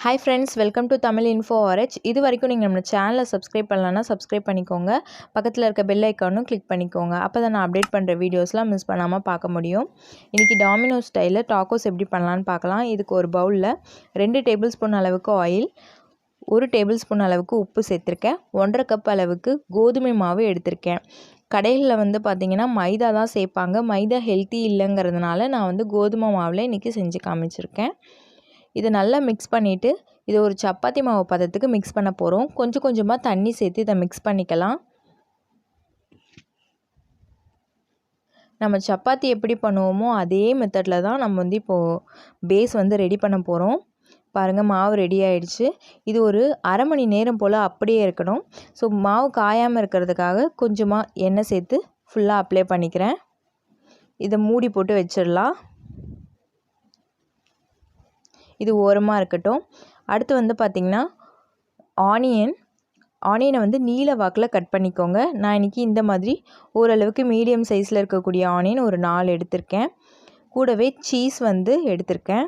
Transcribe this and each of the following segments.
Hi friends, welcome to Tamil Info RH. இது வரைக்கும் நீங்கள் நம்ம சேனலை சப்ஸ்கிரைப் பண்ணலன்னா சப்ஸ்கிரைப் பண்ணிக்கோங்க. பக்கத்தில் இருக்க பெல் ஐக்கானும் கிளிக் பண்ணிக்கோங்க. அப்போ தான் நான் அப்டேட் பண்ணுற வீடியோஸ்லாம் மிஸ் பண்ணாமல் பார்க்க முடியும். இன்றைக்கி டாமினோ ஸ்டைலில் டாக்கோஸ் எப்படி பண்ணலான்னு பார்க்கலாம். இதுக்கு ஒரு பவுலில் 2 டேபிள் ஸ்பூன் அளவுக்கு ஆயில், 1 டேபிள் ஸ்பூன் அளவுக்கு உப்பு சேர்த்துருக்கேன். 1.5 கப் அளவுக்கு கோதுமை மாவு எடுத்திருக்கேன். கடைகளில் வந்து பார்த்திங்கன்னா மைதா தான் சேர்ப்பாங்க. மைதா ஹெல்த்தி இல்லைங்கிறதுனால நான் வந்து கோதுமை மாவில் இன்றைக்கி செஞ்சு காமிச்சிருக்கேன். இதை நல்லா மிக்ஸ் பண்ணிவிட்டு இதை ஒரு சப்பாத்தி மாவு பதத்துக்கு மிக்ஸ் பண்ண போகிறோம். கொஞ்சம் கொஞ்சமாக தண்ணி சேர்த்து இதை மிக்ஸ் பண்ணிக்கலாம். நம்ம சப்பாத்தி எப்படி பண்ணுவோமோ அதே மெத்தடில் தான் நம்ம வந்து இப்போது பேஸ் வந்து ரெடி பண்ண போகிறோம். பாருங்கள், மாவு ரெடி ஆகிடுச்சு. இது ஒரு அரை மணி நேரம் போல் அப்படியே இருக்கணும். ஸோ மாவு காயாமல் இருக்கிறதுக்காக கொஞ்சமாக எண்ணெய் சேர்த்து ஃபுல்லாக அப்ளை பண்ணிக்கிறேன். இதை மூடி போட்டு வச்சிடலாம். இது ஓரமாக இருக்கட்டும். அடுத்து வந்து பார்த்திங்கன்னா ஆனியனை வந்து நீல வாக்கில் கட் பண்ணிக்கோங்க. நான் இன்றைக்கி இந்த மாதிரி ஓரளவுக்கு மீடியம் சைஸில் இருக்கக்கூடிய ஆனியன் ஒரு 4 எடுத்திருக்கேன். கூடவே சீஸ் வந்து எடுத்திருக்கேன்.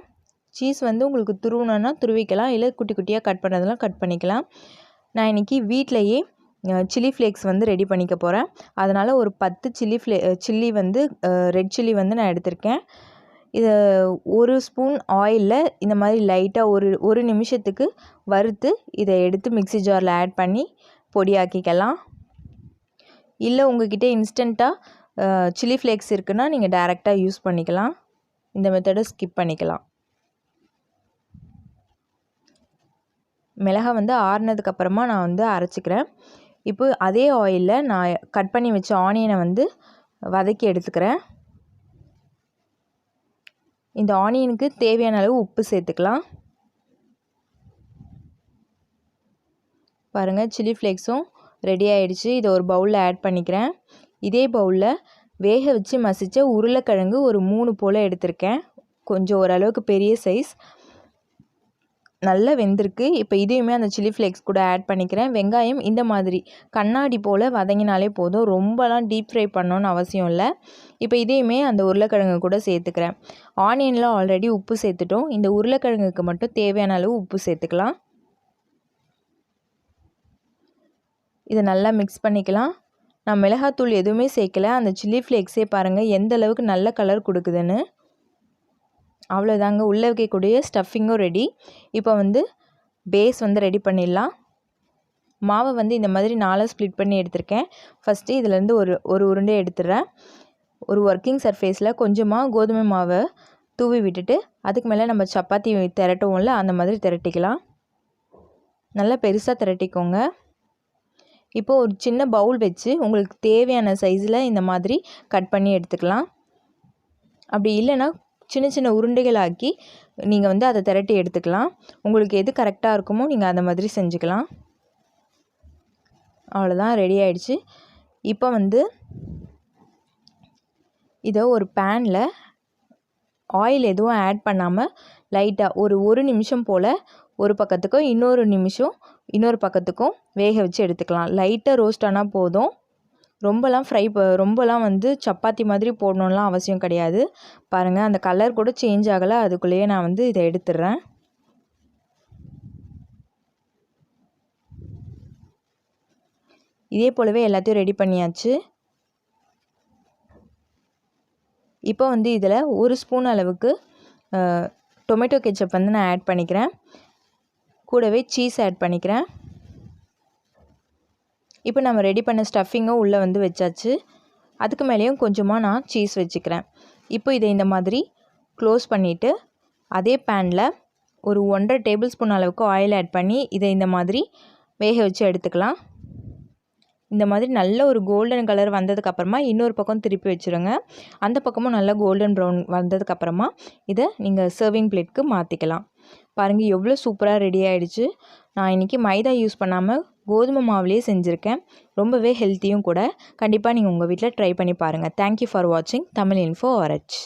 சீஸ் வந்து உங்களுக்கு துருவணுன்னா துருவிக்கலாம், இல்லை குட்டி குட்டியாக கட் பண்ணுறதெல்லாம் கட் பண்ணிக்கலாம். நான் இன்றைக்கி வீட்டிலையே சில்லி ஃப்ளேக்ஸ் வந்து ரெடி பண்ணிக்க போகிறேன். அதனால் ஒரு 10 சில்லி வந்து ரெட் சில்லி வந்து நான் எடுத்திருக்கேன். இதை 1 ஸ்பூன் ஆயிலில் இந்த மாதிரி லைட்டாக ஒரு நிமிஷத்துக்கு வறுத்து இதை எடுத்து மிக்ஸி ஜாரில் ஆட் பண்ணி பொடியாக்கிக்கலாம். இல்லை உங்கள்கிட்ட இன்ஸ்டண்ட்டாக சில்லி ஃப்ளேக்ஸ் இருக்குன்னா நீங்கள் டைரெக்டாக யூஸ் பண்ணிக்கலாம். இந்த மெத்தடை ஸ்கிப் பண்ணிக்கலாம். மிளகாய் வந்து ஆறுனதுக்கப்புறமா நான் வந்து அரைச்சிக்கிறேன். இப்போ அதே ஆயிலில் நான் கட் பண்ணி வச்ச ஆனியனை வந்து வதக்கி எடுத்துக்கிறேன். இந்த ஆனியனுக்கு தேவையான அளவு உப்பு சேர்த்துக்கலாம். பாருங்கள், சில்லி ஃப்ளேக்ஸும் ரெடி ஆகிடுச்சு. இதை ஒரு பவுலில் ஆட் பண்ணிக்கிறேன். இதே பவுலில் வேக வச்சு மசித்த உருளைக்கிழங்கு ஒரு 3 போல் எடுத்திருக்கேன். கொஞ்சம் ஓரளவுக்கு பெரிய சைஸ், நல்லா வெந்திருக்கு. இப்போ இதையுமே அந்த சில்லி ஃப்ளேக்ஸ் கூட ஆட் பண்ணிக்கிறேன். வெங்காயம் இந்த மாதிரி கண்ணாடி போல் வதங்கினாலே போதும், ரொம்பலாம் டீப் ஃப்ரை பண்ணணுன்னு அவசியம் இல்லை. இப்போ இதையுமே அந்த உருளைக்கிழங்கு கூட சேர்த்துக்கிறேன். ஆனியனில் ஆல்ரெடி உப்பு சேர்த்துட்டோம். இந்த உருளைக்கிழங்குக்கு மட்டும் தேவையான அளவு உப்பு சேர்த்துக்கலாம். இதை நல்லா மிக்ஸ் பண்ணிக்கலாம். நான் மிளகாத்தூள் எதுவுமே சேர்க்கல. அந்த சில்லி ஃப்ளேக்ஸே பாருங்கள் எந்த அளவுக்கு நல்ல கலர் கொடுக்குதுன்னு. அவ்வளோதாங்க, உள்ளே வைக்கக்கூடிய ஸ்டஃபிங்கும் ரெடி. இப்போ வந்து பேஸ் வந்து ரெடி பண்ணிடலாம். மாவை வந்து இந்த மாதிரி 4 ஸ்ப்ளிட் பண்ணி எடுத்திருக்கேன். ஃபஸ்ட்டு இதிலேருந்து ஒரு உருண்டை எடுத்துடுறேன். ஒரு ஒர்க்கிங் சர்ஃபேஸில் கொஞ்சமாக கோதுமை மாவை தூவி விட்டுட்டு அதுக்கு மேலே நம்ம சப்பாத்தி திரட்டுவோம்ல அந்த மாதிரி திரட்டிக்கலாம். நல்லா பெருசாக திரட்டிக்கோங்க. இப்போது ஒரு சின்ன பவுல் வச்சு உங்களுக்கு தேவையான சைஸில் இந்த மாதிரி கட் பண்ணி எடுத்துக்கலாம். அப்படி இல்லைன்னா சின்ன சின்ன உருண்டைகளாக்கி நீங்கள் வந்து அதை திரட்டி எடுத்துக்கலாம். உங்களுக்கு எது கரெக்டாக இருக்குமோ நீங்கள் அந்த மாதிரி செஞ்சுக்கலாம். அவ்வளோதான், ரெடி ஆகிடுச்சு. இப்போ வந்து இதை ஒரு பேனில் ஆயில் எதுவும் ஆட் பண்ணாமல் லைட்டாக ஒரு நிமிஷம் போல் ஒரு பக்கத்துக்கும் இன்னொரு பக்கத்துக்கும் வேக வச்சு எடுத்துக்கலாம். லைட்டாக ரோஸ்ட் ஆனால் போதும். ரொம்பலாம் வந்து சப்பாத்தி மாதிரி போடணும்லாம் அவசியம் கிடையாது. பாருங்கள், அந்த கலர் கூட சேஞ்ச் ஆகலை. அதுக்குள்ளேயே நான் வந்து இதை எடுத்துடுறேன். இதே போலவே எல்லாத்தையும் ரெடி பண்ணியாச்சு. இப்போ வந்து இதில் 1 ஸ்பூன் அளவுக்கு டொமேட்டோ கெச்சப் வந்து நான் ஆட் பண்ணிக்கிறேன். கூடவே சீஸ் ஆட் பண்ணிக்கிறேன். இப்போ நம்ம ரெடி பண்ண ஸ்டஃபிங்கும் உள்ளே வந்து வச்சாச்சு. அதுக்கு மேலேயும் கொஞ்சமாக நான் சீஸ் வச்சுக்கிறேன். இப்போ இதை இந்த மாதிரி க்ளோஸ் பண்ணிவிட்டு அதே பேனில் ஒரு 1.5 டேபிள் ஸ்பூன் அளவுக்கு ஆயில் ஆட் பண்ணி இதை இந்த மாதிரி வேக வச்சு எடுத்துக்கலாம். இந்த மாதிரி நல்ல ஒரு கோல்டன் கலர் வந்ததுக்கப்புறமா இன்னொரு பக்கம் திருப்பி வச்சுருங்க. அந்த பக்கமும் நல்லா கோல்டன் ப்ரௌன் வந்ததுக்கப்புறமா இதை நீங்கள் சர்விங் பிளேட்க்கு மாற்றிக்கலாம். பாருங்கள், எவ்வளோ சூப்பராக ரெடி ஆகிடுச்சு. நான் இன்றைக்கி மைதா யூஸ் பண்ணாமல் கோதுமை மாவுலேயே செஞ்சுருக்கேன். ரொம்பவே ஹெல்த்தியும் கூட. கண்டிப்பாக நீங்கள் உங்கள் வீட்டில் ட்ரை பண்ணி பாருங்கள். தேங்க்யூ ஃபார் வாட்சிங் தமிழ் இன்ஃபோ RH.